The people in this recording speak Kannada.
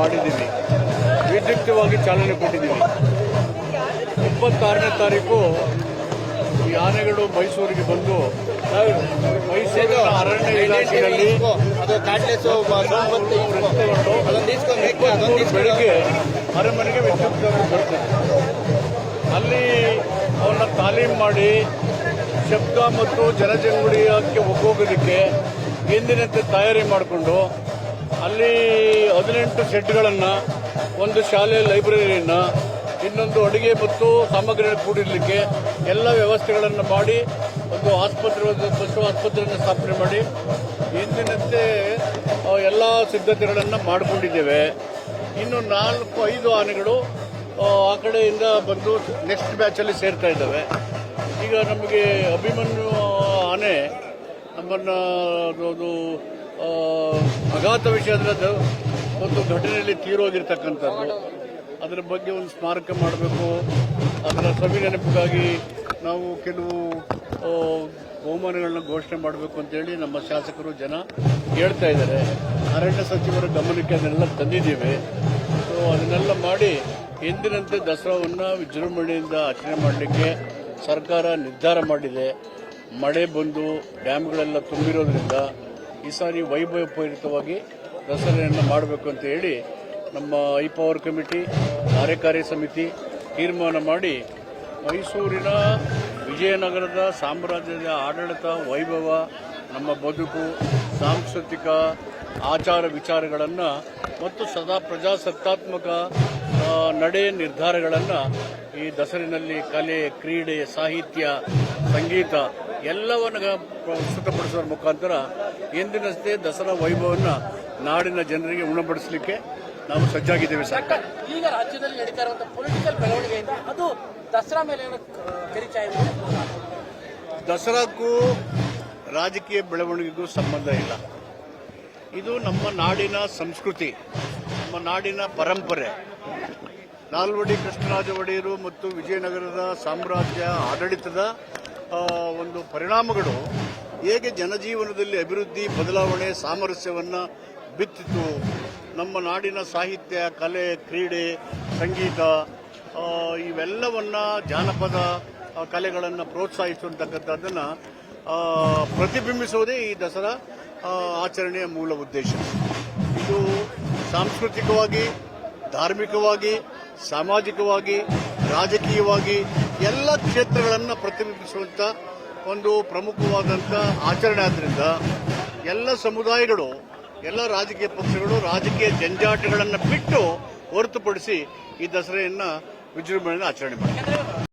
ಮಾಡಿದ್ದೀವಿ, ವಿದ್ಯುಕ್ತವಾಗಿ ಚಾಲನೆ ಕೊಟ್ಟಿದ್ದೀವಿ. 26ನೇ ತಾರೀಕು ಈ ಆನೆಗಳು ಮೈಸೂರಿಗೆ ಬಂದು ಮೈಸೂರಿನ ಅರಣ್ಯ ಇಲಾಖೆಯಲ್ಲಿ ಬೆಳಿಗ್ಗೆ ಅರಮನೆಗೆ ವಿದ್ಯುಕ್ತವಾಗಿ ಬರ್ತದೆ. ಅಲ್ಲಿ ಅವನ್ನ ತಾಲೀಮ್ ಮಾಡಿ ಶಬ್ದ ಮತ್ತು ಜನಜಂಗುಳಿಯಕ್ಕೆ ಒಗ್ಗೋಗೋದಕ್ಕೆ ಎಂದಿನಂತೆ ತಯಾರಿ ಮಾಡಿಕೊಂಡು ಅಲ್ಲಿ 18 ಶೆಡ್ಗಳನ್ನು, ಒಂದು ಶಾಲೆ ಲೈಬ್ರರಿಯನ್ನು, ಇನ್ನೊಂದು ಅಡುಗೆ ಮತ್ತು ಸಾಮಗ್ರಿಗಳನ್ನು ಕೂಡಿರಲಿಕ್ಕೆ ಎಲ್ಲ ವ್ಯವಸ್ಥೆಗಳನ್ನು ಮಾಡಿ ಒಂದು ಆಸ್ಪತ್ರೆ, ಒಂದು ಪಶು ಆಸ್ಪತ್ರೆಯನ್ನು ಸ್ಥಾಪನೆ ಮಾಡಿ ಎಂದಿನಂತೆ ಎಲ್ಲ ಸಿದ್ಧತೆಗಳನ್ನು ಮಾಡಿಕೊಂಡಿದ್ದೇವೆ. ಇನ್ನು 4-5 ಆನೆಗಳು ಆ ಕಡೆಯಿಂದ ಬಂದು ನೆಕ್ಸ್ಟ್ ಬ್ಯಾಚಲ್ಲಿ ಸೇರ್ತಾ ಇದ್ದಾವೆ. ಈಗ ನಮಗೆ ಅಭಿಮನ್ಯು ಆನೆ ನಮ್ಮನ್ನು ಒಂದು ಅಘಾತ ವಿಷಯದ ಒಂದು ಘಟನೆಯಲ್ಲಿ ತೀರೋಗಿರ್ತಕ್ಕಂಥದ್ದು. ಅದರ ಬಗ್ಗೆ ಒಂದು ಸ್ಮಾರಕ ಮಾಡಬೇಕು. ಅದರ ಸವಿ ನೆನಪಿಗಾಗಿ ನಾವು ಕೆಲವು ಬಹುಮಾನಗಳನ್ನ ಘೋಷಣೆ ಮಾಡಬೇಕು ಅಂತೇಳಿ ನಮ್ಮ ಶಾಸಕರು ಜನ ಹೇಳ್ತಾ ಇದ್ದಾರೆ. ಅರಣ್ಯ ಸಚಿವರ ಗಮನಕ್ಕೆ ಅದನ್ನೆಲ್ಲ ತಂದಿದ್ದೇವೆ. ಸೊ ಅದನ್ನೆಲ್ಲ ಮಾಡಿ ಎಂದಿನಂತೆ ದಸರಾವನ್ನು ವಿಜೃಂಭಣೆಯಿಂದ ಆಚರಣೆ ಮಾಡಲಿಕ್ಕೆ ಸರ್ಕಾರ ನಿರ್ಧಾರ ಮಾಡಿದೆ. ಮಳೆ ಬಂದು ಡ್ಯಾಮ್ಗಳೆಲ್ಲ ತುಂಬಿರೋದ್ರಿಂದ ಈ ಸಾರಿ ವೈಭವಪೂರಿತವಾಗಿ ದಸರೆಯನ್ನು ಮಾಡಬೇಕು ಅಂತ ಹೇಳಿ ನಮ್ಮ ಹೈಪವರ್ ಕಮಿಟಿ, ಕಾರ್ಯಕಾರಿ ಸಮಿತಿ ತೀರ್ಮಾನ ಮಾಡಿ ಮೈಸೂರಿನ ವಿಜಯನಗರದ ಸಾಮ್ರಾಜ್ಯದ ಆಡಳಿತ ವೈಭವ, ನಮ್ಮ ಬದುಕು, ಸಾಂಸ್ಕೃತಿಕ ಆಚಾರ ವಿಚಾರಗಳನ್ನು ಮತ್ತು ಸದಾ ಪ್ರಜಾಸತ್ತಾತ್ಮಕ ನಡೆ ನಿರ್ಧಾರಗಳನ್ನು ಈ ದಸರಿನಲ್ಲಿ ಕಲೆ, ಕ್ರೀಡೆ, ಸಾಹಿತ್ಯ, ಸಂಗೀತ ಎಲ್ಲವನ್ನು ಪ್ರಸ್ತುತಪಡಿಸುವ ಮುಖಾಂತರ ಎಂದಿನಷ್ಟೇ ದಸರಾ ವೈಭವವನ್ನು ನಾಡಿನ ಜನರಿಗೆ ಉಣಬಡಿಸಲಿಕ್ಕೆ ನಾವು ಸಜ್ಜಾಗಿದ್ದೇವೆ. ಸರ್ಕಾರ ಈಗ ರಾಜ್ಯದಲ್ಲಿ ನಡೀತಾ ಇರುವಂತಹ ಪೊಲಿಟಿಕಲ್ ಬೆಳವಣಿಗೆಯಿಂದ ಅದು ದಸರಾ ಮೇಲೆ ಕರಿಚಾ ಇದೆ. ದಸರಾಕ್ಕೂ ರಾಜಕೀಯ ಬೆಳವಣಿಗೆಗೂ ಸಂಬಂಧ ಇಲ್ಲ. ಇದು ನಮ್ಮ ನಾಡಿನ ಸಂಸ್ಕೃತಿ, ನಮ್ಮ ನಾಡಿನ ಪರಂಪರೆ. ನಾಲ್ವಡಿ ಕೃಷ್ಣರಾಜ ಒಡೆಯರು ಮತ್ತು ವಿಜಯನಗರದ ಸಾಮ್ರಾಜ್ಯ ಆಡಳಿತದ ಒಂದು ಪರಿಣಾಮಗಳು ಹೇಗೆ ಜನಜೀವನದಲ್ಲಿ ಅಭಿವೃದ್ಧಿ, ಬದಲಾವಣೆ, ಸಾಮರಸ್ಯವನ್ನು ಬಿತ್ತಿತು. ನಮ್ಮ ನಾಡಿನ ಸಾಹಿತ್ಯ, ಕಲೆ, ಕ್ರೀಡೆ, ಸಂಗೀತ ಇವೆಲ್ಲವನ್ನ, ಜಾನಪದ ಕಲೆಗಳನ್ನು ಪ್ರೋತ್ಸಾಹಿಸುವಂತಕ್ಕಂಥದ್ದನ್ನು ಪ್ರತಿಬಿಂಬಿಸುವುದೇ ಈ ದಸರಾ ಆಚರಣೆಯ ಮೂಲ ಉದ್ದೇಶ. ಇದು ಸಾಂಸ್ಕೃತಿಕವಾಗಿ, ಧಾರ್ಮಿಕವಾಗಿ, ಸಾಮಾಜಿಕವಾಗಿ, ರಾಜಕೀಯವಾಗಿ ಎಲ್ಲ ಕ್ಷೇತ್ರಗಳನ್ನು ಪ್ರತಿಬಿಂಬಿಸುವಂಥ ಒಂದು ಪ್ರಮುಖವಾದಂಥ ಆಚರಣೆ. ಆದ್ದರಿಂದ ಎಲ್ಲ ಸಮುದಾಯಗಳು, ಎಲ್ಲ ರಾಜಕೀಯ ಪಕ್ಷಗಳು ರಾಜಕೀಯ ಜಂಜಾಟಗಳನ್ನು ಬಿಟ್ಟು ಹೊರತುಪಡಿಸಿ ಈ ದಸರೆಯನ್ನು ವಿಜೃಂಭಣೆಯಿಂದ ಆಚರಣೆ ಮಾಡ್ತಾರೆ.